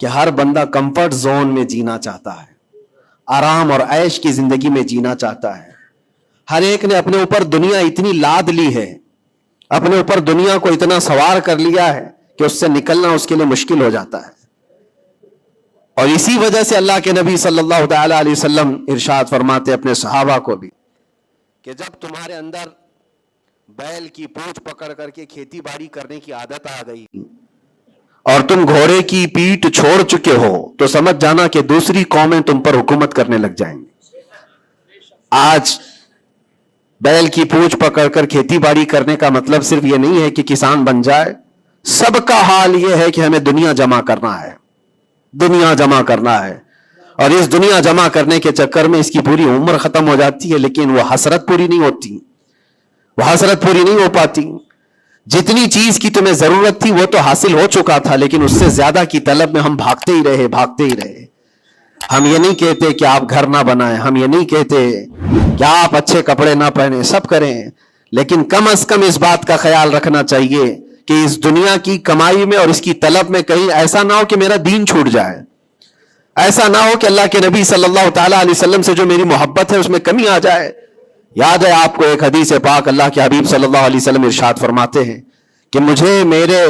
کہ ہر بندہ comfort zone میں جینا چاہتا ہے, آرام اور عیش کی زندگی میں جینا چاہتا ہے. ہر ایک نے اپنے اوپر دنیا اتنی لاد لی ہے, اپنے اوپر دنیا کو اتنا سوار کر لیا ہے کہ اس سے نکلنا اس کے لیے مشکل ہو جاتا ہے. اور اسی وجہ سے اللہ کے نبی صلی اللہ تعالی علیہ وسلم ارشاد فرماتے اپنے صحابہ کو بھی کہ جب تمہارے اندر بیل کی پونچھ پکڑ کر کے کھیتی باڑی کرنے کی عادت آ گئی اور تم گھوڑے کی پیٹھ چھوڑ چکے ہو تو سمجھ جانا کہ دوسری قومیں تم پر حکومت کرنے لگ جائیں گی. آج بیل کی پونچھ پکڑ کر کھیتی باڑی کرنے کا مطلب صرف یہ نہیں ہے کہ کسان بن جائے. سب کا حال یہ ہے کہ ہمیں دنیا جمع کرنا ہے, دنیا جمع کرنا ہے, اور اس دنیا جمع کرنے کے چکر میں اس کی پوری عمر ختم ہو جاتی ہے, لیکن وہ حسرت پوری نہیں ہوتی, وہ حسرت پوری نہیں ہو پاتی. جتنی چیز کی تمہیں ضرورت تھی وہ تو حاصل ہو چکا تھا, لیکن اس سے زیادہ کی طلب میں ہم بھاگتے ہی رہے, بھاگتے ہی رہے. ہم یہ نہیں کہتے کہ آپ گھر نہ بنائیں, ہم یہ نہیں کہتے کہ آپ اچھے کپڑے نہ پہنیں, سب کریں, لیکن کم از کم اس بات کا خیال رکھنا چاہیے کہ اس دنیا کی کمائی میں اور اس کی طلب میں کہیں ایسا نہ ہو کہ میرا دین چھوٹ جائے, ایسا نہ ہو کہ اللہ کے نبی صلی اللہ تعالی علیہ وسلم سے جو میری محبت ہے اس میں کمی آ جائے. یاد ہے آپ کو ایک حدیث پاک, اللہ کے حبیب صلی اللہ علیہ وسلم ارشاد فرماتے ہیں کہ مجھے میرے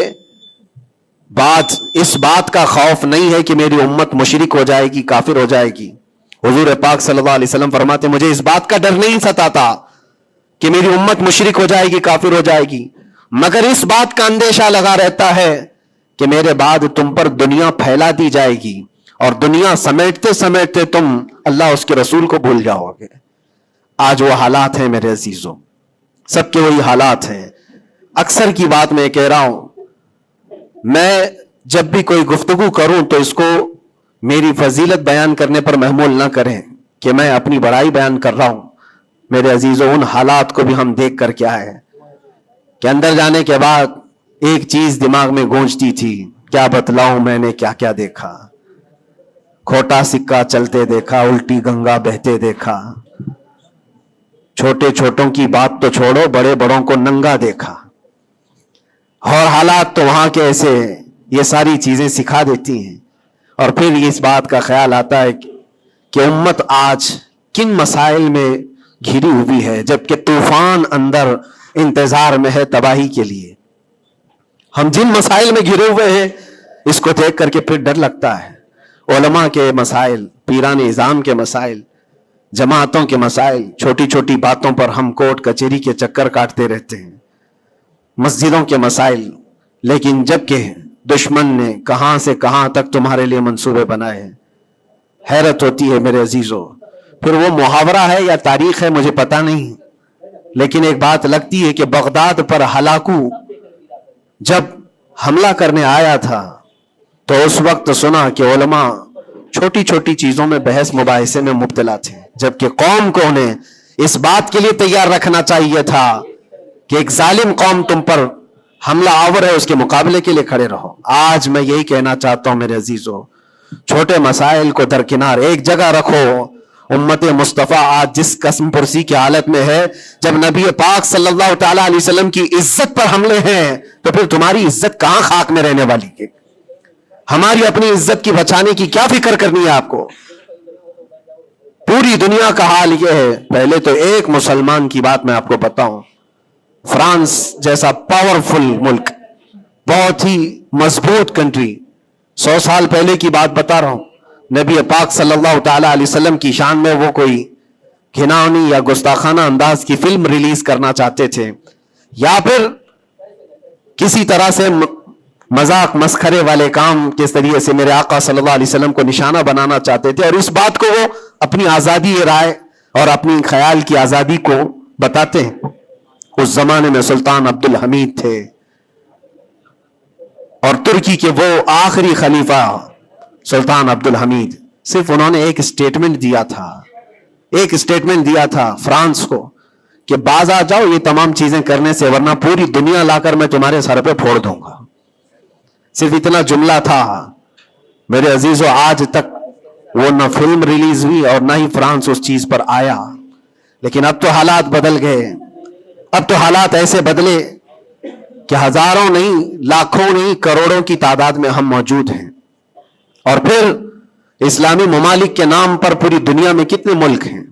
بعد اس بات کا خوف نہیں ہے کہ میری امت مشرک ہو جائے گی, کافر ہو جائے گی. حضور پاک صلی اللہ علیہ وسلم فرماتے ہیں مجھے اس بات کا ڈر نہیں ستاتا کہ میری امت مشرک ہو جائے گی, کافر ہو جائے گی, مگر اس بات کا اندیشہ لگا رہتا ہے کہ میرے بعد تم پر دنیا پھیلا دی جائے گی اور دنیا سمیٹتے سمیٹتے تم اللہ اس کے رسول کو بھول جاؤ گے. آج وہ حالات ہیں میرے عزیزوں, سب کے وہی حالات ہیں. اکثر کی بات میں کہہ رہا ہوں, میں جب بھی کوئی گفتگو کروں تو اس کو میری فضیلت بیان کرنے پر محمول نہ کریں کہ میں اپنی بڑائی بیان کر رہا ہوں. میرے عزیزوں, ان حالات کو بھی ہم دیکھ کر کیا ہے کہ اندر جانے کے بعد ایک چیز دماغ میں گونجتی تھی, کیا بتلاؤں میں نے کیا کیا دیکھا. کھوٹا سکہ چلتے دیکھا, الٹی گنگا بہتے دیکھا, چھوٹے چھوٹوں کی بات تو چھوڑو, بڑے بڑوں کو ننگا دیکھا. اور حالات تو وہاں کے ایسے, یہ ساری چیزیں سکھا دیتی ہیں. اور پھر اس بات کا خیال آتا ہے کہ امت آج کن مسائل میں گھری ہوئی ہے, جبکہ طوفان اندر انتظار میں ہے تباہی کے لیے. ہم جن مسائل میں گھرے ہوئے ہیں اس کو دیکھ کر کے پھر ڈر لگتا ہے. علماء کے مسائل, پیران اعظام کے مسائل, جماعتوں کے مسائل, چھوٹی چھوٹی باتوں پر ہم کورٹ کچہری کے چکر کاٹتے رہتے ہیں, مسجدوں کے مسائل, لیکن جبکہ دشمن نے کہاں سے کہاں تک تمہارے لیے منصوبے بنائے ہیں. حیرت ہوتی ہے میرے عزیزوں. پھر وہ محاورہ ہے یا تاریخ ہے مجھے پتا نہیں, لیکن ایک بات لگتی ہے کہ بغداد پر ہلاکو جب حملہ کرنے آیا تھا تو اس وقت سنا کہ علماء چھوٹی چھوٹی چیزوں میں بحث مباحثے میں مبتلا تھے, جبکہ قوم کو انہیں اس بات کے لیے تیار رکھنا چاہیے تھا کہ ایک ظالم قوم تم پر حملہ آور ہے, اس کے مقابلے کے لیے کھڑے رہو. آج میں یہی کہنا چاہتا ہوں میرے عزیزوں, چھوٹے مسائل کو درکنار ایک جگہ رکھو. امت مصطفیٰ آج جس قسم پرسی کی حالت میں ہے, جب نبی پاک صلی اللہ تعالی علیہ وسلم کی عزت پر حملے ہیں تو پھر تمہاری عزت کہاں خاک میں رہنے والی ہے. ہماری اپنی عزت کی بچانے کی کیا فکر کرنی ہے آپ کو. پوری دنیا کا حال یہ ہے. پہلے تو ایک مسلمان کی بات میں آپ کو بتاؤں, فرانس جیسا پاورفل ملک, بہت ہی مضبوط کنٹری, 100 سال پہلے کی بات بتا رہا ہوں, نبی پاک صلی اللہ تعالی علیہ وسلم کی شان میں وہ کوئی گھناؤنی یا گستاخانہ انداز کی فلم ریلیز کرنا چاہتے تھے, یا پھر کسی طرح سے مذاق مسخرے والے کام کے ذریعے سے میرے آقا صلی اللہ علیہ وسلم کو نشانہ بنانا چاہتے تھے, اور اس بات کو وہ اپنی آزادی رائے اور اپنی خیال کی آزادی کو بتاتے ہیں. اس زمانے میں سلطان عبد الحمید تھے, اور ترکی کے وہ آخری خلیفہ سلطان عبد الحمید, صرف انہوں نے ایک اسٹیٹمنٹ دیا تھا فرانس کو کہ باز آ جاؤ یہ تمام چیزیں کرنے سے, ورنہ پوری دنیا لا کر میں تمہارے سر پہ پھوڑ دوں گا. صرف اتنا جملہ تھا میرے عزیزوں. آج تک وہ نہ فلم ریلیز ہوئی اور نہ ہی فرانس اس چیز پر آیا. لیکن اب تو حالات بدل گئے, اب تو حالات ایسے بدلے کہ ہزاروں نہیں, لاکھوں نہیں, کروڑوں کی تعداد میں ہم موجود ہیں, اور پھر اسلامی ممالک کے نام پر پوری دنیا میں کتنے ملک ہیں؟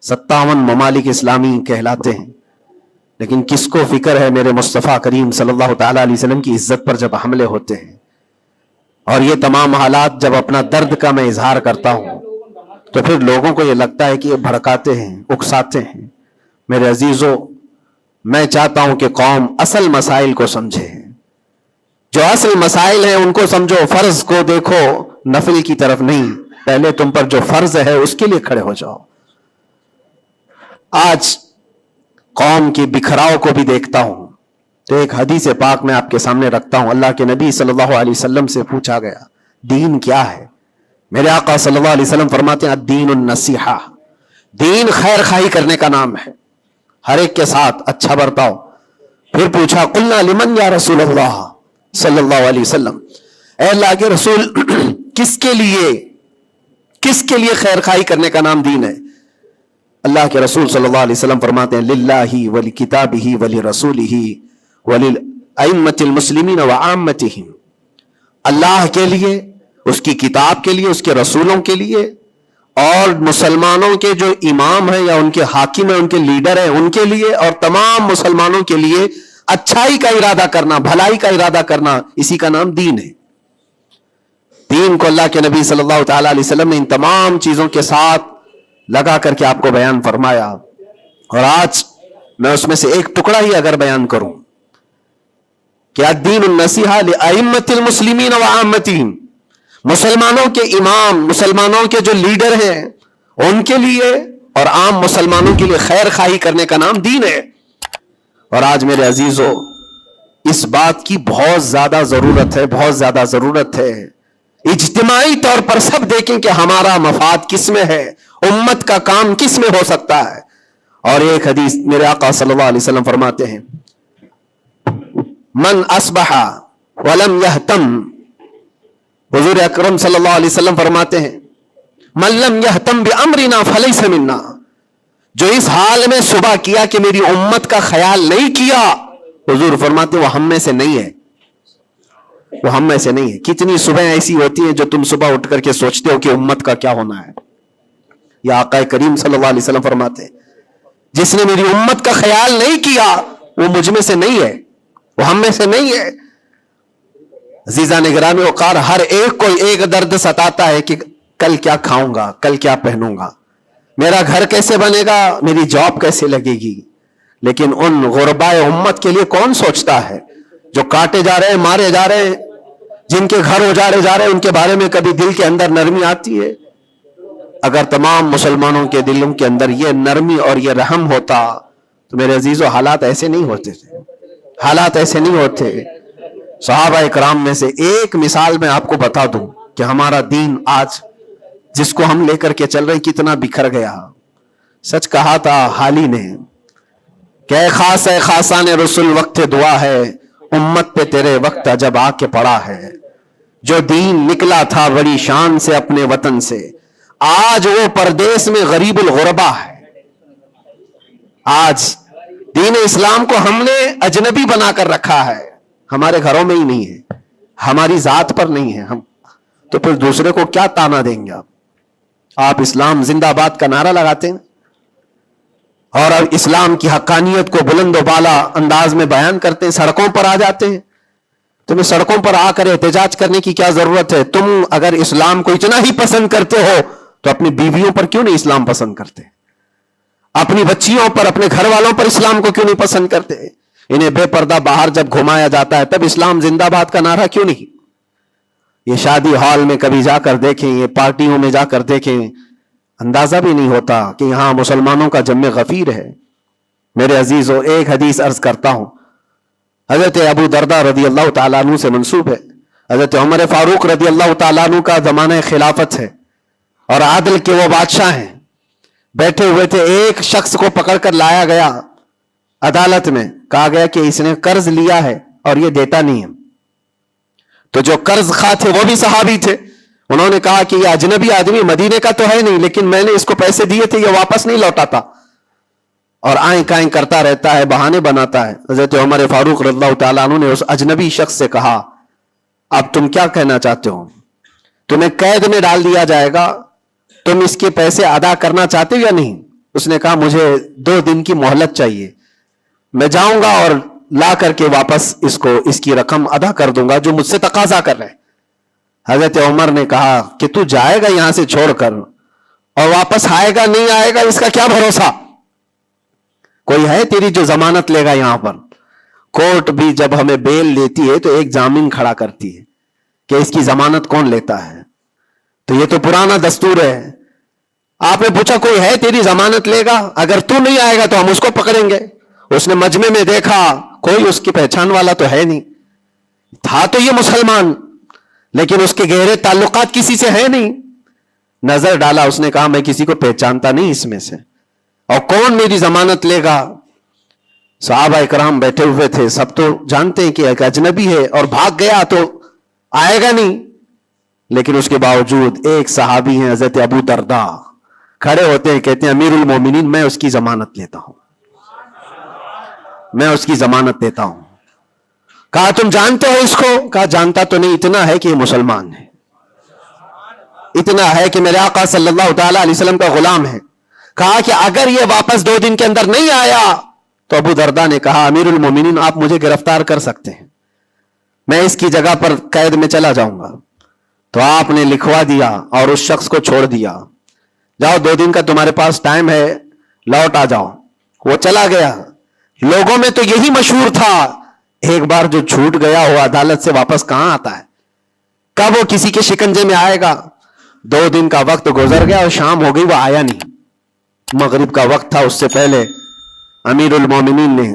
57 ممالک اسلامی کہلاتے ہیں. لیکن کس کو فکر ہے میرے مصطفیٰ کریم صلی اللہ تعالی علیہ وسلم کی عزت پر جب حملے ہوتے ہیں؟ اور یہ تمام حالات جب اپنا درد کا میں اظہار کرتا ہوں تو پھر لوگوں کو یہ لگتا ہے کہ یہ بھڑکاتے ہیں، اکساتے ہیں. میرے عزیزوں، میں چاہتا ہوں کہ قوم اصل مسائل کو سمجھے. جو اصل مسائل ہیں ان کو سمجھو، فرض کو دیکھو، نفل کی طرف نہیں. پہلے تم پر جو فرض ہے اس کے لیے کھڑے ہو جاؤ. آج قوم کی بکھراؤ کو بھی دیکھتا ہوں تو ایک حدیث پاک میں آپ کے سامنے رکھتا ہوں. اللہ کے نبی صلی اللہ علیہ وسلم سے پوچھا گیا دین کیا ہے؟ میرے آقا صلی اللہ علیہ وسلم فرماتے ہیں الدین النصیحہ. دین خیر خواہی کرنے کا نام ہے، ہر ایک کے ساتھ اچھا برتاؤ. پھر پوچھا قلنا لمن یا رسول اللہ صلی اللہ علیہ وسلم، اے اللہ کے رسول کس کے لیے خیر خواہی کرنے کا نام دین ہے؟ اللہ کے رسول صلی اللہ علیہ وسلم فرماتے ہیں للہ ولکتابہ ولرسولہ وللائمۃ المسلمین وعامتہم. اللہ کے لیے، اس کی کتاب کے لیے، اس کے رسولوں کے لیے، اور مسلمانوں کے جو امام ہیں یا ان کے حاکم ہیں، ان کے لیڈر ہیں، ان کے لیے، اور تمام مسلمانوں کے لیے اچھائی کا ارادہ کرنا، بھلائی کا ارادہ کرنا، اسی کا نام دین ہے. دین کو اللہ کے نبی صلی اللہ تعالی علیہ وسلم نے ان تمام چیزوں کے ساتھ لگا کر کے آپ کو بیان فرمایا. اور آج میں اس میں سے ایک ٹکڑا ہی اگر بیان کروں کہ الدین النصیحہ لائمۃ المسلمین وعامتہم، مسلمانوں کے امام، مسلمانوں کے جو لیڈر ہیں ان کے لیے اور عام مسلمانوں کے لیے خیر خواہی کرنے کا نام دین ہے. اور آج میرے عزیزو اس بات کی بہت زیادہ ضرورت ہے، بہت زیادہ ضرورت ہے. اجتماعی طور پر سب دیکھیں کہ ہمارا مفاد کس میں ہے، امت کا کام کس میں ہو سکتا ہے. اور ایک حدیث میرے آقا صلی اللہ علیہ وسلم فرماتے ہیں من اصبح ولم یہتم، حضور اکرم صلی اللہ علیہ وسلم فرماتے ہیں من لم یہتم بامرنا فلیس منا، جو اس حال میں صبح کیا کہ میری امت کا خیال نہیں کیا، حضور فرماتے وہ ہم میں سے نہیں ہے، وہ ہم میں سے نہیں ہے. کتنی صبح ایسی ہوتی ہیں جو تم صبح اٹھ کر کے سوچتے ہو کہ امت کا کیا ہونا ہے. یا آقا کریم صلی اللہ علیہ وسلم فرماتے ہیں جس نے میری امت کا خیال نہیں کیا وہ مجھ میں سے نہیں ہے، وہ ہم میں سے نہیں ہے. عزیزان گرامی وقار، ہر ایک کو ایک درد ستاتا ہے کہ کل کیا کھاؤں گا، کل کیا پہنوں گا، میرا گھر کیسے بنے گا، میری جاب کیسے لگے گی. لیکن ان غربائے امت کے لیے کون سوچتا ہے جو کاٹے جا رہے ہیں، مارے جا رہے ہیں، جن کے گھر اجاڑے جا رہے ہیں؟ ان کے بارے میں کبھی دل کے اندر نرمی آتی ہے؟ اگر تمام مسلمانوں کے دلوں کے اندر یہ نرمی اور یہ رحم ہوتا تو میرے عزیزو حالات ایسے نہیں ہوتے تھے، حالات ایسے نہیں ہوتے. صحابہ اکرام میں سے ایک مثال میں آپ کو بتا دوں کہ ہمارا دین آج جس کو ہم لے کر کے چل رہے ہیں کتنا بکھر گیا. سچ کہا تھا حالی نے کہ اے خاص ہے خاصان رسول وقت دعا ہے، امت پہ تیرے وقت جب آ کے پڑا ہے. جو دین نکلا تھا بڑی شان سے اپنے وطن سے، آج وہ پردیس میں غریب الغربا ہے. آج دین اسلام کو ہم نے اجنبی بنا کر رکھا ہے، ہمارے گھروں میں ہی نہیں ہے، ہماری ذات پر نہیں ہے. ہم تو پھر دوسرے کو کیا تانا دیں گے؟ آپ اسلام زندہ باد کا نعرہ لگاتے ہیں اور اب اسلام کی حقانیت کو بلند و بالا انداز میں بیان کرتے ہیں، سڑکوں پر آ جاتے ہیں. تمہیں سڑکوں پر آ کر احتجاج کرنے کی کیا ضرورت ہے؟ تم اگر اسلام کو اتنا ہی پسند کرتے ہو تو اپنی بیویوں پر کیوں نہیں اسلام پسند کرتے؟ اپنی بچیوں پر، اپنے گھر والوں پر اسلام کو کیوں نہیں پسند کرتے؟ انہیں بے پردہ باہر جب گھمایا جاتا ہے تب اسلام زندہ باد کا نعرہ کیوں نہیں؟ یہ شادی ہال میں کبھی جا کر دیکھیں، یہ پارٹیوں میں جا کر دیکھیں، اندازہ بھی نہیں ہوتا کہ یہاں مسلمانوں کا جم غفیر ہے. میرے عزیزو ایک حدیث عرض کرتا ہوں، حضرت ابو دردہ رضی اللہ تعالیٰ عنہ سے منسوب ہے. حضرت عمر فاروق رضی اللہ تعالیٰ عنہ کا زمانہ خلافت ہے اور عادل کے وہ بادشاہ ہیں. بیٹھے ہوئے تھے، ایک شخص کو پکڑ کر لایا گیا عدالت میں، کہا گیا کہ اس نے قرض لیا ہے اور یہ دیتا نہیں ہے. تو جو قرض خواہ تھے وہ بھی صحابی تھے، انہوں نے کہا کہ یہ اجنبی آدمی مدینے کا تو ہے نہیں، لیکن میں نے اس کو پیسے دیے تھے، یہ واپس نہیں لوٹاتا اور آئیں کائیں کرتا رہتا ہے، بہانے بناتا ہے. حضرت عمر فاروق رضی اللہ تعالیٰ عنہ نے اس اجنبی شخص سے کہا اب تم کیا کہنا چاہتے ہو؟ تمہیں قید میں ڈال دیا جائے گا, تم اس کے پیسے ادا کرنا چاہتے ہو یا نہیں؟ اس نے کہا مجھے 2 دن کی مہلت چاہیے, میں جاؤں گا اور لا کر کے واپس اس کی رقم ادا کر دوں گا جو مجھ سے تقاضا کر رہے. حضرت عمر نے کہا کہ تو جائے گا یہاں سے چھوڑ کر اور واپس آئے گا نہیں آئے گا, اس کا کیا بھروسہ؟ کوئی ہے تیری جو ضمانت لے گا یہاں پر؟ کورٹ بھی جب ہمیں بیل لیتی ہے تو ایک ضامن کھڑا کرتی ہے کہ اس کی ضمانت کون لیتا ہے. تو یہ تو پرانا دستور ہے. آپ نے پوچھا کوئی ہے تیری ضمانت لے گا؟ اگر تو نہیں آئے گا تو ہم اس کو پکڑیں گے. اس نے مجمع میں دیکھا کوئی اس کی پہچان والا تو ہے نہیں, تھا تو یہ مسلمان لیکن اس کے گہرے تعلقات کسی سے ہے نہیں. نظر ڈالا, اس نے کہا میں کسی کو پہچانتا نہیں اس میں سے, اور کون میری ضمانت لے گا؟ صحابہ اکرام بیٹھے ہوئے تھے, سب تو جانتے ہیں کہ ایک اجنبی ہے اور بھاگ گیا تو آئے گا نہیں. لیکن اس کے باوجود ایک صحابی ہیں حضرت ابو درداء, کھڑے ہوتے ہیں, کہتے ہیں امیر المومنین میں اس کی ضمانت لیتا ہوں, میں اس کی ضمانت دیتا ہوں. کہا تم جانتے ہو اس کو؟ کہا جانتا تو نہیں, اتنا ہے کہ یہ مسلمان ہے, اتنا ہے کہ میرے آقا صلی اللہ تعالی علیہ وسلم کا غلام ہے. کہا کہ اگر یہ واپس 2 دن کے اندر نہیں آیا تو ابو درداء نے کہا امیر المومنین آپ مجھے گرفتار کر سکتے ہیں, میں اس کی جگہ پر قید میں چلا جاؤں گا. تو آپ نے لکھوا دیا اور اس شخص کو چھوڑ دیا, جاؤ 2 دن کا تمہارے پاس ٹائم ہے, لوٹ آ جاؤ. وہ چلا گیا. لوگوں میں تو یہی مشہور تھا, ایک بار جو چھوٹ گیا وہ عدالت سے واپس کہاں آتا ہے, کب وہ کسی کے شکنجے میں آئے گا. 2 دن کا وقت گزر گیا اور شام ہو گئی, وہ آیا نہیں. مغرب کا وقت تھا, اس سے پہلے امیر المومنین نے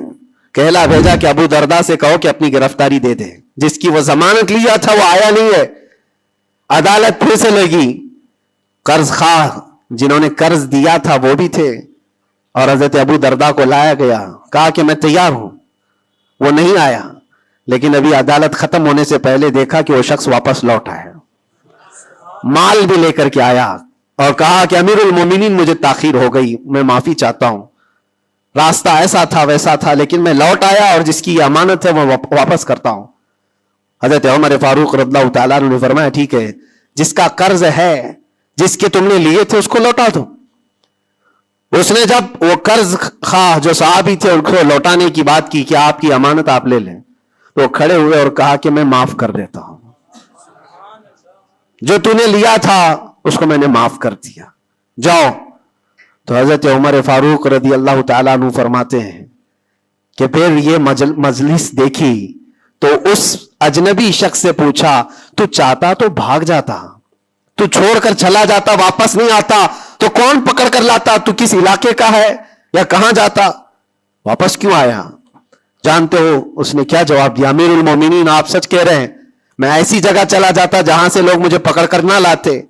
کہلا بھیجا کہ ابو درداء سے کہو کہ اپنی گرفتاری دے دے, جس کی وہ ضمانت لیا تھا وہ آیا نہیں ہے. عدالت پھر سے لگی, قرض خواہ جنہوں نے قرض دیا تھا وہ بھی تھے, اور حضرت ابو درداء کو لایا گیا. کہا کہ میں تیار ہوں, وہ نہیں آیا. لیکن ابھی عدالت ختم ہونے سے پہلے دیکھا کہ وہ شخص واپس لوٹ آیا, مال بھی لے کر کے آیا, اور کہا کہ امیر المومنین مجھے تاخیر ہو گئی, میں معافی چاہتا ہوں, راستہ ایسا تھا ویسا تھا, لیکن میں لوٹ آیا اور جس کی امانت ہے وہ واپس کرتا ہوں. حضرت عمر فاروق رضی اللہ تعالیٰ عنہ نے فرمایا ٹھیک ہے, جس کا قرض ہے, جس کے تم نے لیے تھے اس کو لوٹا دو. اس نے جب وہ قرض خواہ جو صحابی تھے ان کو لوٹانے کی بات کی کہ آپ کی امانت آپ لے لیں, تو وہ کھڑے ہوئے اور کہا کہ میں معاف کر دیتا ہوں, جو تو نے لیا تھا اس کو میں نے معاف کر دیا, جاؤ. تو حضرت عمر فاروق رضی اللہ تعالیٰ عنہ فرماتے ہیں کہ پھر یہ مجلس دیکھی تو اس اجنبی شخص سے پوچھا تو چاہتا تو بھاگ جاتا, تو چھوڑ کر چلا جاتا, واپس نہیں آتا تو کون پکڑ کر لاتا, تو کس علاقے کا ہے یا کہاں جاتا, واپس کیوں آیا؟ جانتے ہو اس نے کیا جواب دیا؟ امیر المومنین آپ سچ کہہ رہے ہیں, میں ایسی جگہ چلا جاتا جہاں سے لوگ مجھے پکڑ کر نہ لاتے,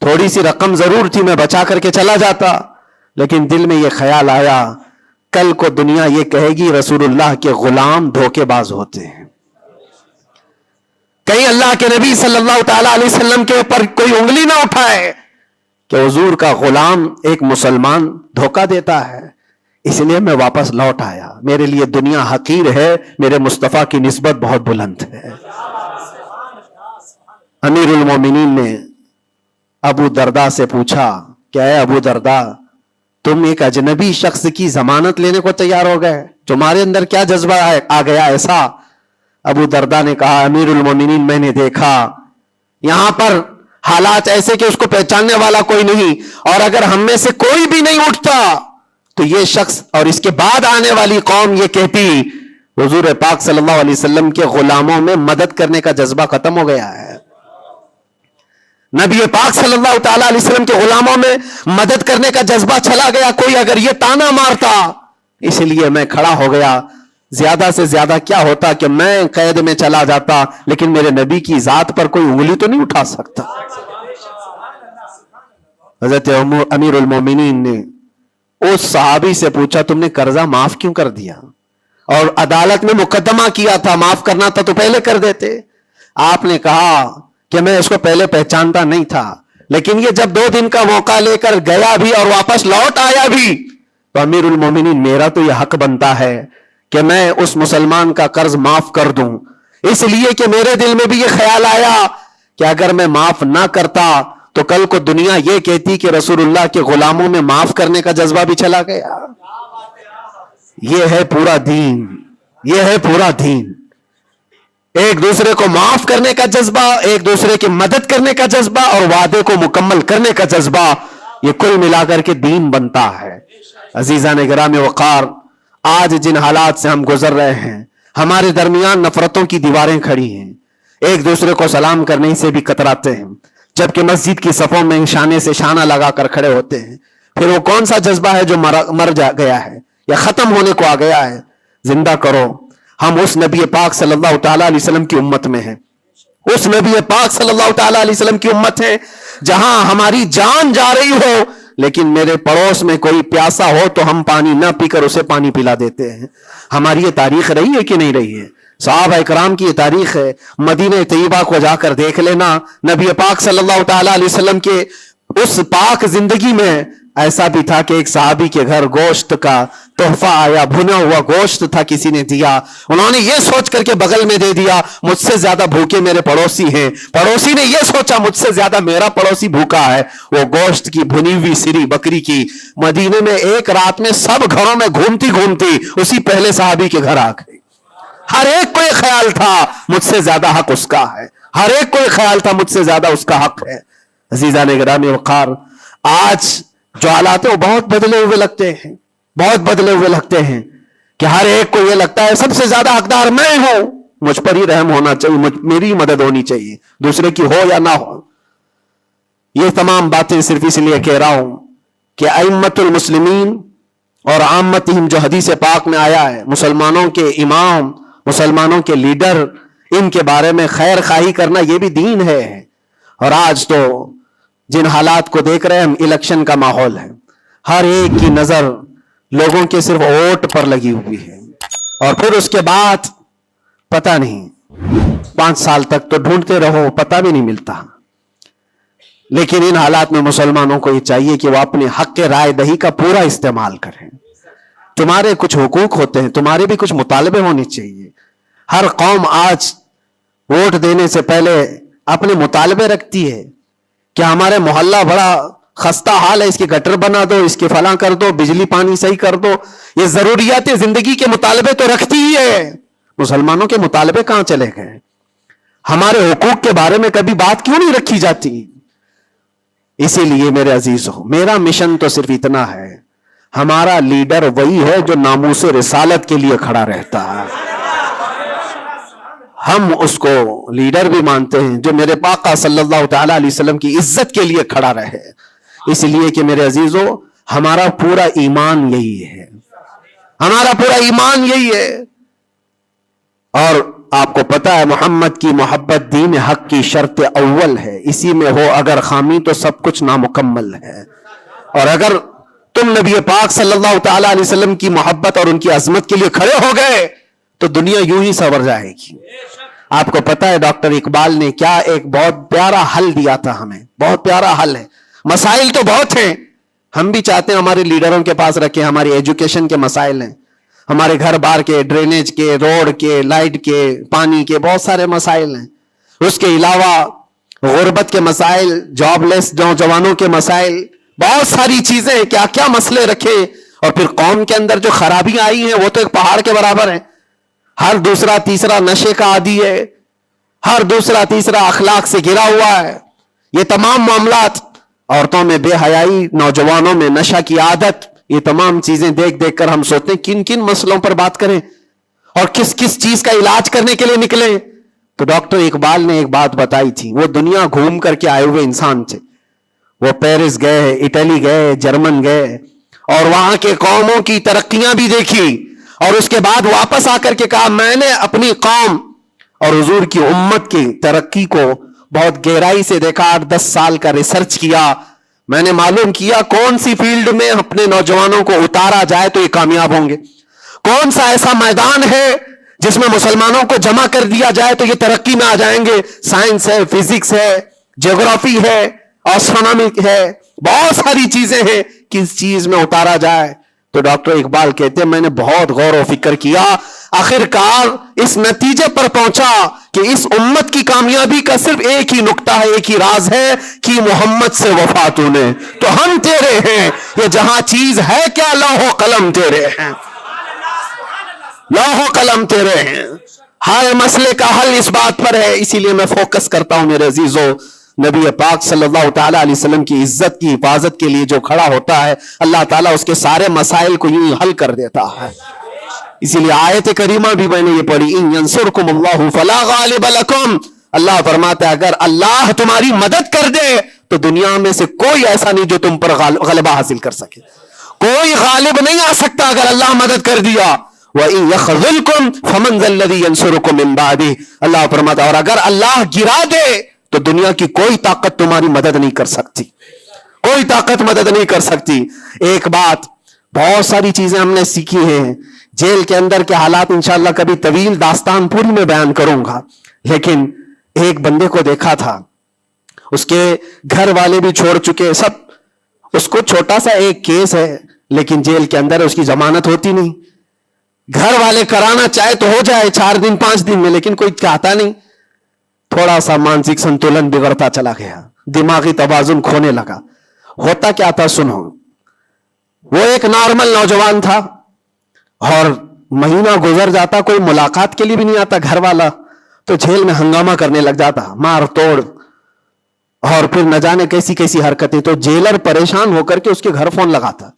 تھوڑی سی رقم ضرور تھی, میں بچا کر کے چلا جاتا, لیکن دل میں یہ خیال آیا کل کو دنیا یہ کہے گی رسول اللہ کے غلام دھوکے باز ہوتے ہیں, کہیں اللہ کے نبی صلی اللہ تعالی علیہ وسلم کے اوپر کوئی انگلی نہ اٹھائے کہ حضور کا غلام ایک مسلمان دھوکہ دیتا ہے. اس لیے میں واپس لوٹ آیا, میرے لیے دنیا حقیر ہے, میرے مصطفیٰ کی نسبت بہت بلند ہے. امیر المومنین نے ابو درداء سے پوچھا کہ اے ابو درداء, تم ایک اجنبی شخص کی ضمانت لینے کو تیار ہو گئے, تمہارے اندر کیا جذبہ آ گیا ایسا؟ ابو درداء نے کہا امیر المومنین میں نے دیکھا یہاں پر حالات ایسے کہ اس کو پہچاننے والا کوئی نہیں, اور اگر ہم میں سے کوئی بھی نہیں اٹھتا تو یہ شخص اور اس کے بعد آنے والی قوم یہ کہتی حضور پاک صلی اللہ علیہ وسلم کے غلاموں میں مدد کرنے کا جذبہ ختم ہو گیا ہے, نبی پاک صلی اللہ تعالی علیہ وسلم کے غلاموں میں مدد کرنے کا جذبہ چلا گیا. کوئی اگر یہ تانا مارتا, اس لیے میں کھڑا ہو گیا. زیادہ سے زیادہ کیا ہوتا کہ میں قید میں چلا جاتا, لیکن میرے نبی کی ذات پر کوئی انگلی تو نہیں اٹھا سکتا. حضرت امیر المومنین نے اس صحابی سے پوچھا تم نے قرضہ معاف کیوں کر دیا؟ اور عدالت میں مقدمہ کیا تھا, معاف کرنا تھا تو پہلے کر دیتے. آپ نے کہا کہ میں اس کو پہلے پہچانتا نہیں تھا, لیکن یہ جب 2 دن کا موقع لے کر گیا بھی اور واپس لوٹ آیا بھی تو امیر المومنین میرا تو یہ حق بنتا ہے کہ میں اس مسلمان کا قرض معاف کر دوں, اس لیے کہ میرے دل میں بھی یہ خیال آیا کہ اگر میں معاف نہ کرتا تو کل کو دنیا یہ کہتی کہ رسول اللہ کے غلاموں میں معاف کرنے کا جذبہ بھی چلا گیا. یہ ہے پورا دین, یہ ہے پورا دین. ایک دوسرے کو معاف کرنے کا جذبہ, ایک دوسرے کی مدد کرنے کا جذبہ اور وعدے کو مکمل کرنے کا جذبہ, یہ کل ملا کر کے دین بنتا ہے. عزیزان گرامی وقار, آج جن حالات سے ہم گزر رہے ہیں, ہمارے درمیان نفرتوں کی دیواریں کھڑی ہیں, ایک دوسرے کو سلام کرنے سے بھی کتراتے ہیں, جبکہ مسجد کی صفوں میں شانے سے شانہ لگا کر کھڑے ہوتے ہیں. پھر وہ کون سا جذبہ ہے جو مر گیا ہے یا ختم ہونے کو آ گیا ہے؟ زندہ کرو. ہم اس نبی پاک صلی اللہ تعالیٰ علیہ وسلم کی امت میں ہیں, اس نبی پاک صلی اللہ تعالیٰ علیہ وسلم کی امت ہے جہاں ہماری جان جا رہی ہو لیکن میرے پڑوس میں کوئی پیاسا ہو تو ہم پانی نہ پی کر اسے پانی پلا دیتے ہیں. ہماری یہ تاریخ رہی ہے کہ نہیں رہی ہے؟ صحابہ اکرام کی یہ تاریخ ہے. مدینہ طیبہ کو جا کر دیکھ لینا, نبی پاک صلی اللہ تعالیٰ علیہ وسلم کے اس پاک زندگی میں ایسا بھی تھا کہ ایک صحابی کے گھر گوشت کا تحفہ آیا, بھنا ہوا گوشت تھا, کسی نے دیا, انہوں نے یہ سوچ کر کے بغل میں دے دیا مجھ سے زیادہ بھوکے میرے پڑوسی ہیں. پڑوسی نے یہ سوچا مجھ سے زیادہ میرا پڑوسی بھوکا ہے. وہ گوشت کی بھنی ہوئی سری بکری کی مدینے میں ایک رات میں سب گھروں میں گھومتی گھومتی اسی پہلے صحابی کے گھر آ گئی. ہر ایک کو یہ خیال تھا مجھ سے زیادہ حق اس کا ہے, ہر ایک کو یہ خیال تھا مجھ سے زیادہ اس کا حق ہے. عزیزان گرامی وقار, آج جو حالات ہیں وہ بہت بدلے ہوئے لگتے ہیں, بہت بدلے ہوئے لگتے ہیں کہ ہر ایک کو یہ لگتا ہے سب سے زیادہ حقدار میں ہوں, مجھ پر ہی رحم ہونا چاہیے, میری مدد ہونی چاہیے, دوسرے کی ہو یا نہ ہو. یہ تمام باتیں صرف اس لیے کہہ رہا ہوں کہ ائمۃ المسلمین اور عامتہم جو حدیث پاک میں آیا ہے, مسلمانوں کے امام, مسلمانوں کے لیڈر, ان کے بارے میں خیر خواہی کرنا یہ بھی دین ہے. اور آج تو جن حالات کو دیکھ رہے ہیں ہم, الیکشن کا ماحول ہے, ہر ایک کی نظر لوگوں کے صرف ووٹ پر لگی ہوئی ہے, اور پھر اس کے بعد پتہ نہیں 5 سال تک تو ڈھونڈتے رہو, پتہ بھی نہیں ملتا. لیکن ان حالات میں مسلمانوں کو یہ چاہیے کہ وہ اپنے حق کے رائے دہی کا پورا استعمال کریں. تمہارے کچھ حقوق ہوتے ہیں, تمہارے بھی کچھ مطالبے ہونے چاہیے. ہر قوم آج ووٹ دینے سے پہلے اپنے مطالبے رکھتی ہے کہ ہمارے محلہ بڑا خستہ حال ہے, اس کے گٹر بنا دو, اس کے فلاں کر دو, بجلی پانی صحیح کر دو. یہ ضروریات زندگی کے مطالبے تو رکھتی ہی ہے. مسلمانوں کے مطالبے کہاں چلے گئے؟ ہمارے حقوق کے بارے میں کبھی بات کیوں نہیں رکھی جاتی؟ اسی لیے میرے عزیزو, میرا مشن تو صرف اتنا ہے, ہمارا لیڈر وہی ہے جو ناموس رسالت کے لیے کھڑا رہتا ہے. ہم اس کو لیڈر بھی مانتے ہیں جو میرے پاقا صلی اللہ تعالیٰ علیہ وسلم کی عزت کے لیے کھڑا رہے, اس لیے کہ میرے عزیزو ہمارا پورا ایمان یہی ہے, ہمارا پورا ایمان یہی ہے. اور آپ کو پتا ہے محمد کی محبت دین حق کی شرط اول ہے, اسی میں ہو اگر خامی تو سب کچھ نامکمل ہے. اور اگر تم نبی پاک صلی اللہ تعالیٰ علیہ وسلم کی محبت اور ان کی عظمت کے لیے کھڑے ہو گئے تو دنیا یوں ہی سنور جائے گی. آپ کو پتا ہے ڈاکٹر اقبال نے کیا ایک بہت پیارا حل دیا تھا ہمیں, بہت پیارا حل ہے. مسائل تو بہت ہیں, ہم بھی چاہتے ہیں ہمارے لیڈروں کے پاس رکھیں. ہماری ایجوکیشن کے مسائل ہیں, ہمارے گھر بار کے, ڈرینیج کے, روڈ کے, لائٹ کے, پانی کے, بہت سارے مسائل ہیں. اس کے علاوہ غربت کے مسائل, جاب لیس نوجوانوں کے مسائل, بہت ساری چیزیں, کیا کیا مسئلے رکھے. اور پھر قوم کے اندر جو خرابیاں آئی ہیں وہ تو ایک پہاڑ کے برابر ہیں. ہر دوسرا تیسرا نشے کا عادی ہے, ہر دوسرا تیسرا اخلاق سے گرا ہوا ہے. یہ تمام معاملات, عورتوں میں بے حیائی, نوجوانوں میں نشہ کی عادت, یہ تمام چیزیں دیکھ دیکھ کر ہم سوچتے ہیں کن کن مسئلوں پر بات کریں اور کس کس چیز کا علاج کرنے کے لیے نکلیں. تو ڈاکٹر اقبال نے ایک بات بتائی تھی, وہ دنیا گھوم کر کے آئے ہوئے انسان تھے. وہ پیرس گئے, اٹلی گئے, جرمن گئے, اور وہاں کے قوموں کی ترقیاں بھی دیکھی, اور اس کے بعد واپس آ کر کے کہا میں نے اپنی قوم اور حضور کی امت کی ترقی کو بہت گہرائی سے دیکھا. 8-10 سال کا ریسرچ کیا, میں نے معلوم کیا کون سی فیلڈ میں اپنے نوجوانوں کو اتارا جائے تو یہ کامیاب ہوں گے, کون سا ایسا میدان ہے جس میں مسلمانوں کو جمع کر دیا جائے تو یہ ترقی میں آ جائیں گے. سائنس ہے, فزکس ہے, جغرافی ہے, اسٹرونومی ہے, بہت ساری چیزیں ہیں, کس چیز میں اتارا جائے. تو ڈاکٹر اقبال کہتے ہیں میں نے بہت غور و فکر کیا, آخرکار اس نتیجے پر پہنچا کہ اس امت کی کامیابی کا صرف ایک ہی نقطہ ہے، ایک ہی راز ہے کہ محمد سے وفا تو نے، تو ہم تیرے ہیں، یہ جہاں چیز ہے کیا، لوح و قلم تیرے ہیں، لوح و قلم تیرے ہیں۔ ہر مسئلے کا حل اس بات پر ہے، اسی لیے میں فوکس کرتا ہوں میرے عزیزو، نبی پاک صلی اللہ تعالیٰ علیہ وسلم کی عزت کی حفاظت کے لیے جو کھڑا ہوتا ہے، اللہ تعالیٰ اس کے سارے مسائل کو یوں حل کر دیتا ہے۔ اسی لیے آیت کریمہ بھی میں نے یہ پڑھی، ان ینصرکم اللہ فلا غالب لکم، اللہ فرماتا ہے اگر اللہ تمہاری مدد کر دے تو دنیا میں سے کوئی ایسا نہیں جو تم پر غلبہ حاصل کر سکے، کوئی غالب نہیں آ سکتا اگر اللہ مدد کر دیا۔ وَإِن يَخْذُلْكُمْ فَمَنْ ذَا الَّذِي يَنْصُرُكُمْ مِنْ بَعْدِهِ، اللہ فرماتا ہے اور اگر اللہ گرا دے تو دنیا کی کوئی طاقت تمہاری مدد نہیں کر سکتی، کوئی طاقت مدد نہیں کر سکتی۔ ایک بات، بہت ساری چیزیں ہم نے سیکھی ہیں، جیل کے اندر کے حالات انشاءاللہ کبھی طویل داستان پوری میں بیان کروں گا، لیکن ایک بندے کو دیکھا تھا، اس کے گھر والے بھی چھوڑ چکے سب، اس کو چھوٹا سا ایک کیس ہے لیکن جیل کے اندر اس کی ضمانت ہوتی نہیں، گھر والے کرانا چاہے تو ہو جائے 4 دن 5 دن میں، لیکن کوئی چاہتا نہیں، تھوڑا سا مانسک سنتولن بگڑتا چلا گیا، دماغی توازن کھونے لگا۔ ہوتا کیا تھا سنو، وہ ایک نارمل نوجوان تھا اور مہینہ گزر جاتا، کوئی ملاقات کے لیے بھی نہیں آتا گھر والا، تو جیل میں ہنگامہ کرنے لگ جاتا، مار توڑ، اور پھر نہ جانے کیسی کیسی حرکتیں، تو جیلر پریشان ہو کر کے اس کے گھر فون لگاتا،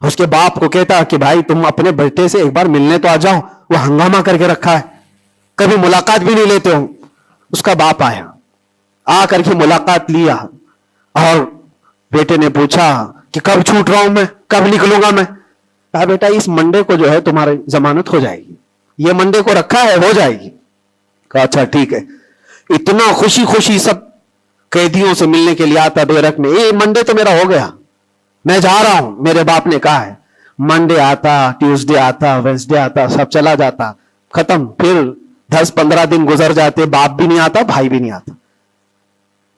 اس کے باپ کو کہتا کہ بھائی تم اپنے بیٹے سے ایک بار ملنے تو آ جاؤ، وہ ہنگامہ کر کے رکھا ہے، کبھی ملاقات بھی نہیں لیتے ہو۔ اس کا باپ آیا، آ کر کے ملاقات لیا، اور بیٹے نے پوچھا کہ کب چھوٹ رہا ہوں میں، کب نکلوں گا میں؟ کہا بیٹا اس منڈے کو جو ہے تمہاری ضمانت ہو جائے گی، یہ منڈے کو رکھا ہے، ہو جائے گی۔ کہا اچھا ٹھیک ہے۔ اتنا خوشی خوشی سب قیدیوں سے ملنے کے لیے آتا بیرک میں، یہ منڈے تو میرا ہو گیا، میں جا رہا ہوں، میرے باپ نے کہا ہے۔ منڈے آتا، ٹیوزڈے آتا، وینسڈے آتا، سب چلا جاتا، ختم۔ پھر 10-15 دن گزر جاتے، باپ بھی نہیں آتا، بھائی بھی نہیں آتا،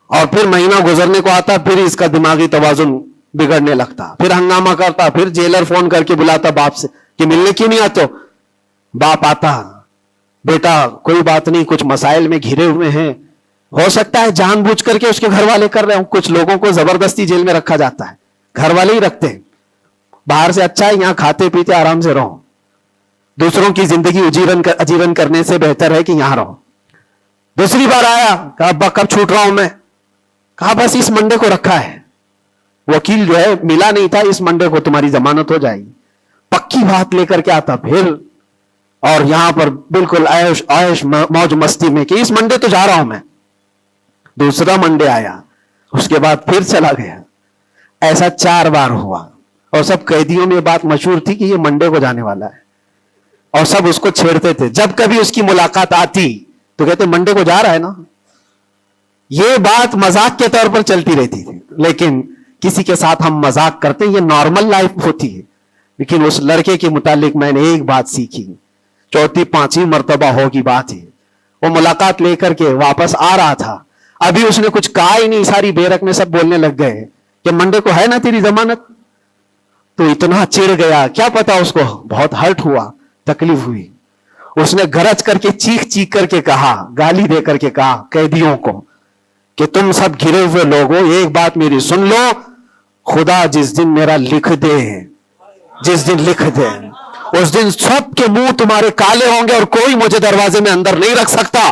اور پھر مہینہ گزرنے کو آتا، پھر اس کا دماغی توازن بگڑنے لگتا، پھر ہنگامہ کرتا، پھر جیلر فون کر کے بلاتا باپ سے کہ ملنے کیوں نہیں آتے ہو؟ باپ آتا، بیٹا کوئی بات نہیں، کچھ مسائل میں گھرے ہوئے ہیں، ہو سکتا ہے جان بوجھ کر کے اس کے گھر والے کر رہے ہوں، کچھ لوگوں کو زبردستی جیل میں رکھا جاتا ہے، گھر والے ہی رکھتے ہیں، باہر سے اچھا ہے یہاں کھاتے پیتے آرام سے رہو، دوسروں کی زندگی اجیرن کرنے سے بہتر ہے کہ یہاں رہو۔ دوسری بار آیا، کہا ابا کب چھوٹ رہا ہوں میں؟ کہا بس اس منڈے کو رکھا ہے، وکیل جو ہے ملا نہیں تھا، اس منڈے کو تمہاری ضمانت ہو جائے گی۔ پکی بات لے کر کے آتا پھر، اور یہاں پر بالکل عیش موج مستی میں کہ اس منڈے تو جا رہا ہوں میں۔ دوسرا منڈے آیا، اس کے بعد پھر چلا گیا، ایسا 4 بار ہوا، اور سب قیدیوں میں بات مشہور تھی کہ یہ منڈے کو جانے والا ہے، اور سب اس کو چھیڑتے تھے۔ جب کبھی اس کی ملاقات آتی تو کہتے منڈے کو جا رہا ہے نا، یہ بات مذاق کے طور پر چلتی رہتی تھی، لیکن کسی کے ساتھ ہم مذاق کرتے ہیں، یہ نارمل لائف ہوتی ہے، لیکن اس لڑکے کے متعلق میں نے ایک بات سیکھی، 4-5 مرتبہ ہوگی بات ہے، وہ ملاقات لے کر کے واپس آ رہا تھا، ابھی اس نے کچھ کہا ہی نہیں، ساری بیرک میں سب بولنے لگ گئے کہ منڈے کو ہے نا تیری ضمانت، تو اتنا چڑ گیا، کیا پتا اس کو بہت ہرٹ ہوا، تکلیف ہوئی، اس نے گرج کر کے چیخ کر کے کہا، گالی دے کر کے کہا قیدیوں کو کہ تم سب گھرے ہوئے لوگوں ایک بات میری سن لو، خدا جس دن میرا لکھ دے، جس دن لکھ دے، اس دن سب کے منہ تمہارے کالے ہوں گے اور کوئی مجھے دروازے میں اندر نہیں رکھ سکتا۔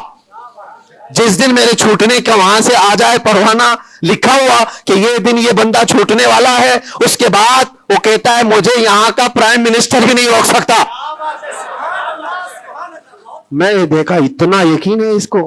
جس دن میرے چھوٹنے کا وہاں سے آ جائے پروانہ لکھا ہوا کہ یہ دن یہ بندہ چھوٹنے والا ہے، اس کے بعد وہ کہتا ہے مجھے یہاں کا پرائم منسٹر بھی نہیں روک سکتا۔ میں نے دیکھا اتنا یقین ہے اس کو،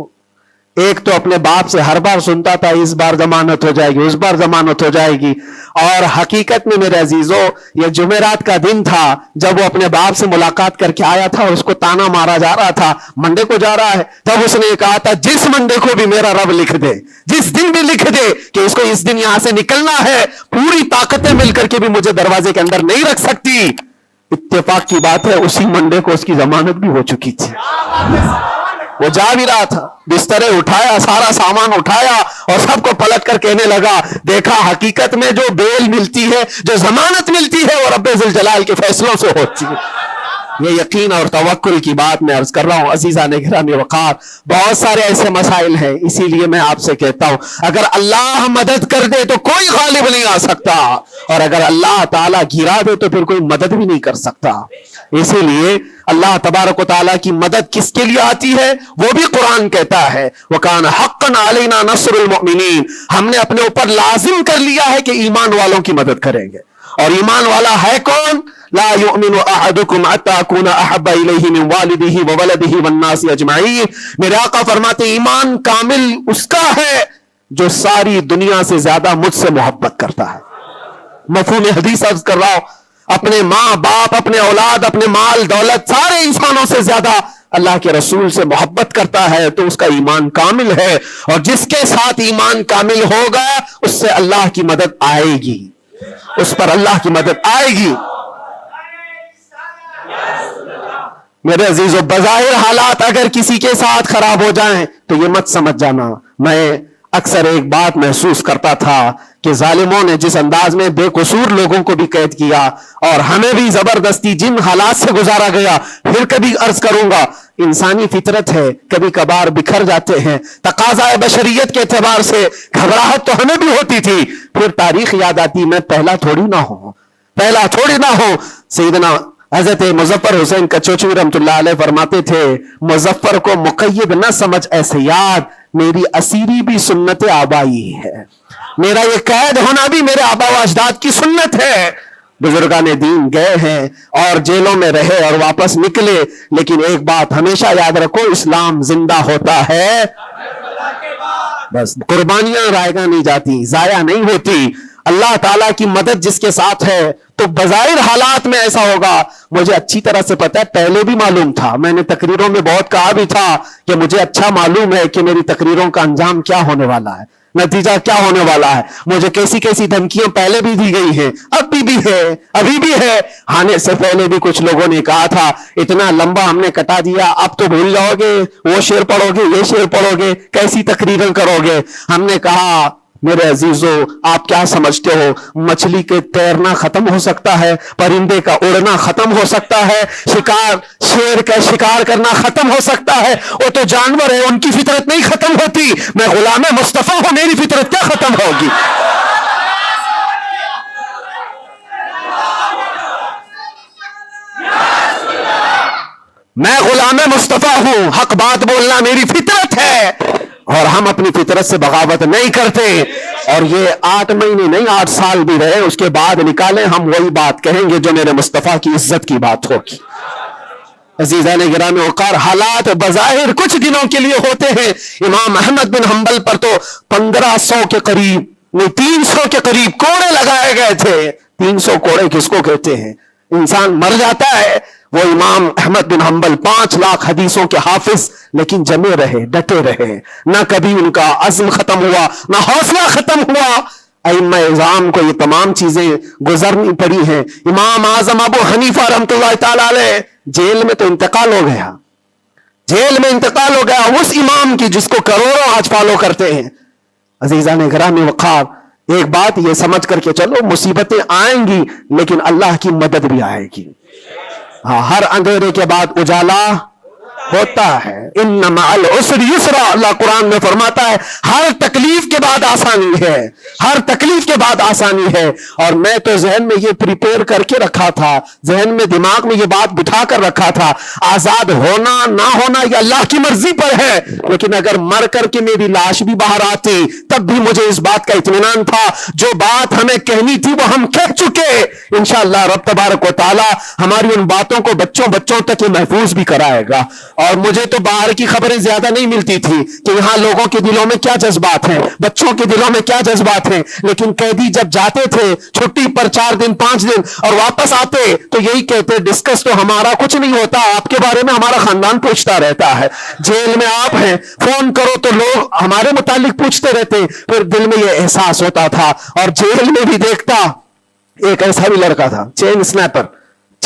ایک تو اپنے باپ سے ہر بار سنتا تھا اس بار ضمانت ہو جائے گی، اس بار ضمانت ہو جائے گی، اور حقیقت میں میرے عزیزو یہ جمعرات کا دن تھا جب وہ اپنے باپ سے ملاقات کر کے آیا تھا اور اس کو تانا مارا جا رہا تھا منڈے کو جا رہا ہے، تب اس نے کہا تھا جس منڈے کو بھی میرا رب لکھ دے، جس دن بھی لکھ دے کہ اس کو اس دن یہاں سے نکلنا ہے، پوری طاقتیں مل کر کے بھی مجھے دروازے کے اندر نہیں رکھ سکتی۔ اتفاق کی بات ہے اسی منڈے کو اس کی ضمانت بھی ہو چکی تھی، وہ جا بھی رہا تھا، بسترے اٹھایا، سارا سامان اٹھایا اور سب کو پلٹ کر کہنے لگا دیکھا حقیقت میں جو بیل ملتی ہے، جو ضمانت ملتی ہے وہ رب ذوالجلال کے فیصلوں سے ہوتی ہے، یہ یقین اور توکل کی بات میں عرض کر رہا ہوں عزیزان گرامی وقار. بہت سارے ایسے مسائل ہیں, اسی لیے میں آپ سے کہتا ہوں اگر اللہ مدد کر دے تو کوئی غالب نہیں آ سکتا, اور اگر اللہ تعالیٰ گرا دے تو پھر کوئی مدد بھی نہیں کر سکتا. اسی لیے اللہ تبارک و تعالیٰ کی مدد کس کے لیے آتی ہے وہ بھی قرآن کہتا ہے وَكَانَ حَقًّا عَلَيْنَا نَصْرُ الْمُؤْمِنِينَ. ہم نے اپنے اوپر لازم کر لیا ہے کہ ایمان والوں کی مدد کریں گے. اور ایمان والا ہے کون؟ لا يؤمن احدكم حتى اكون احب اليه من والده وولده والناس اجمعين. میرے آقا فرماتے ایمان کامل اس کا ہے جو ساری دنیا سے زیادہ مجھ سے محبت کرتا ہے. مفہوم حدیث عرض کر رہا ہوں, اپنے ماں باپ, اپنے اولاد, اپنے مال دولت, سارے انسانوں سے زیادہ اللہ کے رسول سے محبت کرتا ہے تو اس کا ایمان کامل ہے. اور جس کے ساتھ ایمان کامل ہوگا اس سے اللہ کی مدد آئے گی, اس پر اللہ کی مدد آئے گی. میرے عزیزو, بظاہر حالات اگر کسی کے ساتھ خراب ہو جائیں تو یہ مت سمجھ جانا. میں اکثر ایک بات محسوس کرتا تھا کہ ظالموں نے جس انداز میں بے قصور لوگوں کو بھی قید کیا اور ہمیں بھی زبردستی جن حالات سے گزارا گیا, پھر کبھی عرض کروں گا انسانی فطرت ہے, کبھی کبھار بکھر جاتے ہیں. تقاضا بشریت کے اعتبار سے گھبراہٹ تو ہمیں بھی ہوتی تھی, پھر تاریخ یاد آتی میں پہلا تھوڑی نہ ہوں. سیدنا حضرت مظفر حسین کچوچوی رحمت اللہ علیہ فرماتے تھے مظفر کو مقید نہ سمجھ ایسے یاد, میری اسیری بھی سنت آبائی ہے, میرا یہ قید ہونا بھی میرے آبا و اجداد کی سنت ہے. بزرگان دین گئے ہیں اور جیلوں میں رہے اور واپس نکلے, لیکن ایک بات ہمیشہ یاد رکھو, اسلام زندہ ہوتا ہے, بس قربانیاں رائگاں نہیں جاتی, ضائع نہیں ہوتی. اللہ تعالیٰ کی مدد جس کے ساتھ ہے تو بظاہر حالات میں ایسا ہوگا. مجھے اچھی طرح سے پتا ہے, پہلے بھی معلوم تھا, میں نے تقریروں میں بہت کہا بھی تھا کہ مجھے اچھا معلوم ہے کہ میری تقریروں کا انجام کیا ہونے والا ہے, نتیجہ کیا ہونے والا ہے. مجھے کیسی کیسی دھمکیاں پہلے بھی دی گئی ہیں, ابھی بھی ہے. آنے سے پہلے بھی کچھ لوگوں نے کہا تھا اتنا لمبا ہم نے کٹا دیا, اب تو بھول جاؤ گے, وہ شعر پڑھو گے, یہ شعر پڑھو گے, کیسی تقریریں کرو گے. ہم نے کہا میرے عزیزو آپ کیا سمجھتے ہو, مچھلی کے تیرنا ختم ہو سکتا ہے, پرندے کا اڑنا ختم ہو سکتا ہے, شیر کا شکار کرنا ختم ہو سکتا ہے, وہ تو جانور ہے, ان کی فطرت نہیں ختم ہوتی. میں غلام مصطفیٰ ہوں, میری فطرت کیا ختم ہوگی. میں غلام مصطفیٰ ہوں, حق بات بولنا میری فطرت ہے, اور ہم اپنی فطرت سے بغاوت نہیں کرتے. اور یہ 8 مہینے نہیں 8 سال بھی رہے, اس کے بعد نکالیں ہم وہی بات کہیں گے جو میرے مصطفیٰ کی عزت کی بات ہوگی. عزیزان گرامی وقار, حالات بظاہر کچھ دنوں کے لیے ہوتے ہیں. امام احمد بن حنبل پر تو 1500 کے قریب نہیں 300 کے قریب کوڑے لگائے گئے تھے. 300 کوڑے کس کو کہتے ہیں, انسان مر جاتا ہے. وہ امام احمد بن حنبل 5 لاکھ حدیثوں کے حافظ, لیکن جمے رہے, ڈٹے رہے, نہ کبھی ان کا عزم ختم ہوا, نہ حوصلہ ختم ہوا. ائمہ اعظام کو یہ تمام چیزیں گزرنی پڑی ہیں. امام اعظم ابو حنیفہ رحمۃ اللہ تعالی علیہ جیل میں تو انتقال ہو گیا, اس امام کی جس کو کروڑوں آج فالو کرتے ہیں. عزیزان گرامی وقار, ایک بات یہ سمجھ کر کے چلو, مصیبتیں آئیں گی لیکن اللہ کی مدد بھی آئے گی. ہاں, ہر اندھیرے کے بعد اجالا ہوتا ہے. ان مع العسر یسرا, اللہ قرآن میں فرماتا ہے ہر تکلیف کے بعد آسانی ہے. اور میں تو ذہن میں یہ پریپیئر کر کے رکھا تھا, ذہن میں دماغ میں یہ بات بٹھا کر رکھا تھا, آزاد ہونا نہ ہونا یہ اللہ کی مرضی پر ہے. لیکن اگر مر کر کے میری لاش بھی باہر آتی تب بھی مجھے اس بات کا اطمینان تھا, جو بات ہمیں کہنی تھی وہ ہم کہہ چکے. انشاءاللہ رب تبارک و تعالی ہماری ان باتوں کو بچوں تک یہ محفوظ بھی کرائے گا. اور مجھے تو باہر کی خبریں زیادہ نہیں ملتی تھی کہ یہاں لوگوں کے دلوں میں کیا جذبات ہیں, بچوں کے دلوں میں کیا جذبات ہیں. لیکن قیدی جب جاتے تھے چھٹی پر 4 دن 5 دن اور واپس آتے تو یہی کہتے ڈسکس تو ہمارا کچھ نہیں ہوتا, آپ کے بارے میں ہمارا خاندان پوچھتا رہتا ہے. جیل میں آپ ہیں, فون کرو تو لوگ ہمارے متعلق پوچھتے رہتے. پھر دل میں یہ احساس ہوتا تھا. اور جیل میں بھی دیکھتا, ایک ایسا بھی لڑکا تھا چین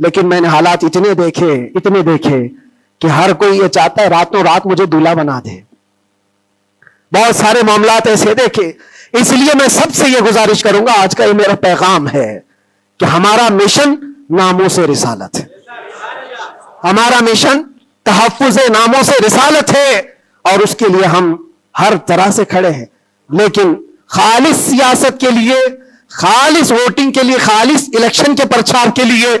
لیکن میں نے حالات اتنے دیکھے کہ ہر کوئی یہ چاہتا ہے راتوں رات مجھے دولہا بنا دے. بہت سارے معاملات ایسے دیکھے. اس لیے میں سب سے یہ گزارش کروں گا, آج کا یہ میرا پیغام ہے کہ ہمارا مشن ناموس رسالت ہے. ہمارا مشن تحفظ ناموس رسالت ہے, اور اس کے لیے ہم ہر طرح سے کھڑے ہیں. لیکن خالص سیاست کے لیے, خالص ووٹنگ کے لیے, خالص الیکشن کے پرچار کے لیے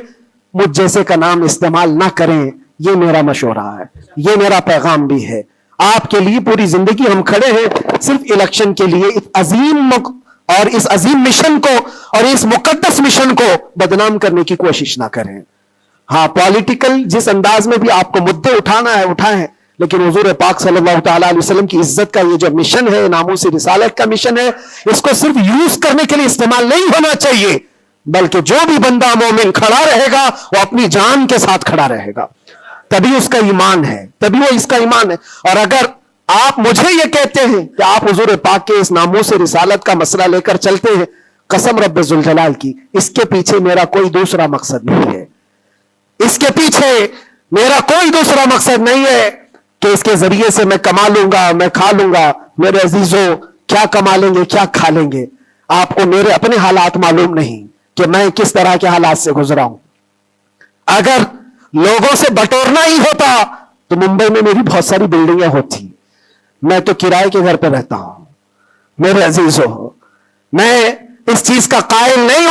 مجھ جیسے کا نام استعمال نہ کریں. یہ میرا مشورہ ہے, یہ میرا پیغام بھی ہے. آپ کے لیے پوری زندگی ہم کھڑے ہیں صرف الیکشن کے لیے. اس عظیم مشن کو اور اس مقدس مشن کو بدنام کرنے کی کوشش نہ کریں. ہاں, پولیٹیکل جس انداز میں بھی آپ کو مدعے اٹھانا ہے اٹھائیں, لیکن حضور پاک صلی اللہ تعالی علیہ وسلم کی عزت کا یہ جو مشن ہے, ناموس رسالت کا مشن ہے, اس کو صرف یوز کرنے کے لیے استعمال نہیں ہونا چاہیے, بلکہ جو بھی بندہ مومن کھڑا رہے گا وہ اپنی جان کے ساتھ کھڑا رہے گا. تبھی اس کا ایمان ہے, تبھی وہ اس کا ایمان ہے. اور اگر آپ مجھے یہ کہتے ہیں کہ آپ حضور پاک کے اس ناموس رسالت کا مسئلہ لے کر چلتے ہیں, قسم رب ذوالجلال کی, اس کے پیچھے میرا کوئی دوسرا مقصد نہیں ہے. اس کے پیچھے میرا کوئی دوسرا مقصد نہیں ہے کہ اس کے ذریعے سے میں کما لوں گا, میں کھا لوں گا. میرے عزیزوں, کیا کما لیں گے, کیا کھا لیں گے؟ آپ کو میرے اپنے حالات معلوم نہیں کہ میں کس طرح کے حالات سے گزرا ہوں. اگر لوگوں سے بٹورنا ہی ہوتا تو ممبئی میں میری بہت ساری بلڈنگیں ہوتی. میں تو کرائے کے گھر پہ رہتا ہوں. میرے عزیزوں, میں اس چیز کا قائل نہیں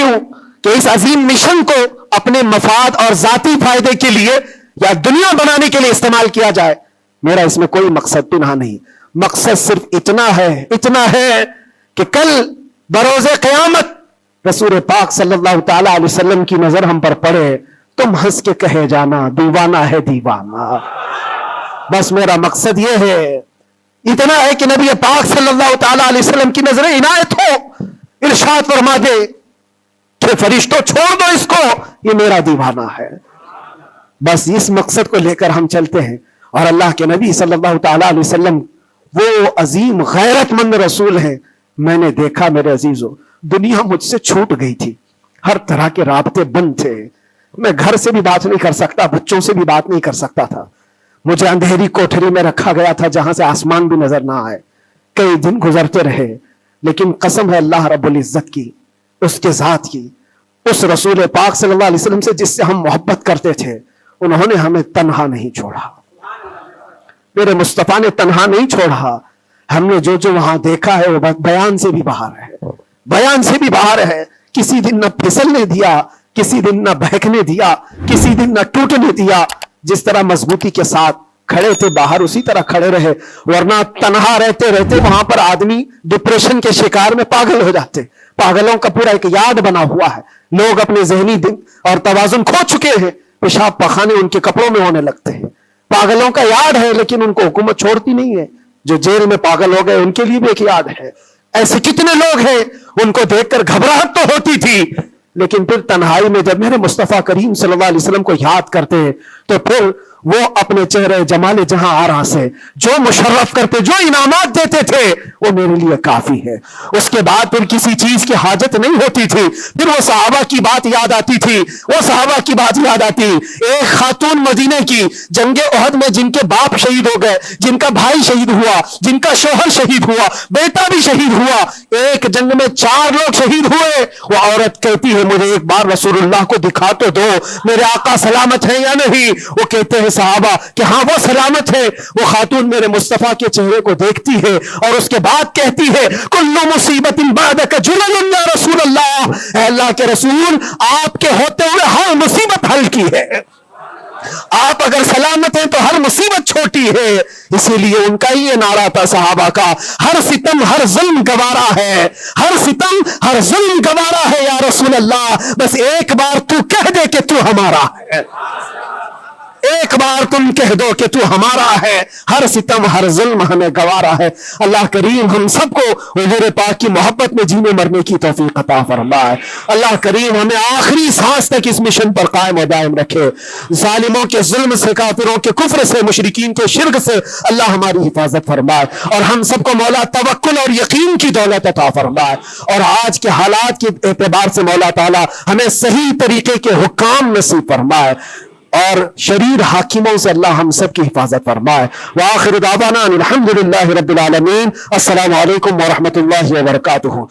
ہوں کہ اس عظیم مشن کو اپنے مفاد اور ذاتی فائدے کے لیے یا دنیا بنانے کے لیے استعمال کیا جائے. میرا اس میں کوئی مقصد پنہا نہیں. مقصد صرف اتنا ہے کہ کل بروز قیامت رسول پاک صلی اللہ تعالی علیہ وسلم کی نظر ہم پر پڑے, تم ہنس کے کہے جانا دیوانہ ہے دیوانہ. بس میرا مقصد یہ ہے, اتنا ہے کہ نبی پاک صلی اللہ تعالی علیہ وسلم کی نظر عنایت ہو, ارشاد فرما دے کہ فرشتوں چھوڑ دو اس کو, یہ میرا دیوانہ ہے. بس اس مقصد کو لے کر ہم چلتے ہیں. اور اللہ کے نبی صلی اللہ تعالی علیہ وسلم وہ عظیم غیرت مند رسول ہیں. میں نے دیکھا میرے عزیزوں, دنیا مجھ سے چھوٹ گئی تھی, ہر طرح کے رابطے بند تھے. میں گھر سے بھی بات نہیں کر سکتا, بچوں سے بھی بات نہیں کر سکتا تھا. مجھے اندھیری کوٹھری میں رکھا گیا تھا جہاں سے آسمان بھی نظر نہ آئے. کئی دن گزرتے رہے, لیکن قسم ہے اللہ رب العزت کی, اس کے ذات کی, اس رسول پاک صلی اللہ علیہ وسلم سے جس سے ہم محبت کرتے تھے, انہوں نے ہمیں تنہا نہیں چھوڑا. میرے مصطفیٰ نے تنہا نہیں چھوڑا. ہم نے جو وہاں دیکھا ہے وہ بیان سے بھی باہر ہے. کسی دن نہ پھسلنے دیا, کسی دن نہ بہکنے دیا, کسی دن نہ ٹوٹنے دیا. جس طرح مضبوطی کے ساتھ کھڑے تھے باہر, اسی طرح کھڑے رہے. ورنہ تنہا رہتے وہاں پر آدمی ڈپریشن کے شکار میں پاگل ہو جاتے. پاگلوں کا پورا ایک یاد بنا ہوا ہے. لوگ اپنے ذہنی دن اور توازن کھو چکے ہیں. پیشاب پخانے ان کے کپڑوں میں ہونے لگتے ہیں. پاگلوں کا یاد ہے, لیکن ان کو حکومت چھوڑتی نہیں ہے. جو جیل میں پاگل ہو گئے ان کے لیے بھی ایک یاد ہے. ایسے کتنے لوگ ہیں, ان کو دیکھ کر گھبراہٹ تو ہوتی تھی, لیکن پھر تنہائی میں جب میرے مصطفیٰ کریم صلی اللہ علیہ وسلم کو یاد کرتے تو پھر وہ اپنے چہرے جمال جہاں آرا سے جو مشرف کرتے, جو انعامات دیتے تھے, وہ میرے لیے کافی ہے. اس کے بعد پھر کسی چیز کی حاجت نہیں ہوتی تھی. پھر وہ صحابہ کی بات یاد آتی. ایک خاتون مدینے کی جنگ احد میں جن کے باپ شہید ہو گئے, جن کا بھائی شہید ہوا, جن کا شوہر شہید ہوا, بیٹا بھی شہید ہوا, ایک جنگ میں 4 لوگ شہید ہوئے. وہ عورت کہتی ہے مجھے ایک بار رسول اللہ کو دکھا تو دو, میرے آقا سلامت ہیں یا نہیں. وہ کہتے ہیں صحابہ کہ ہاں وہ سلامت ہے. وہ خاتون میرے مصطفیٰ کے چہرے کو دیکھتی ہے اور اس کے بعد کہتی ہے کل مصیبت بعدک جلل یا رسول اللہ, اے اللہ کے رسول آپ کے ہوتے ہوئے ہر مصیبت حل کی ہے. آپ اگر سلامت ہیں تو ہر مصیبت چھوٹی ہے. اسی لیے ان کا یہ نعرہ تھا صحابہ کا, ہر ستم ہر ظلم گوارا ہے, ہر ستم ہر ظلم گوارا ہے یا رسول اللہ, بس ایک بار تو کہہ دے کہ تو ہمارا ہے. ایک بار تم کہہ دو کہ تو ہمارا ہے، ہر ستم ہر ظلم ہمیں گوارا ہے۔ اللہ کریم ہم سب کو حضور پاک کی محبت میں جینے مرنے کی توفیق عطا فرمائے۔ اللہ کریم ہمیں آخری سانس تک اس مشن پر قائم و دائم رکھے۔ ظالموں کے ظلم سے، کافروں کے کفر سے، مشرکین کے شرک سے اللہ ہماری حفاظت فرمائے، اور ہم سب کو مولا توکل اور یقین کی دولت عطا فرمائے، اور آج کے حالات کے اعتبار سے مولا تعالی ہمیں صحیح طریقے کے حکام نصیب فرمائے، اور شریر حاکموں سے اللہ ہم سب کی حفاظت فرمائے۔ وآخر دعوانا الحمدللہ رب العالمین۔ السلام علیکم ورحمۃ اللہ وبرکاتہ۔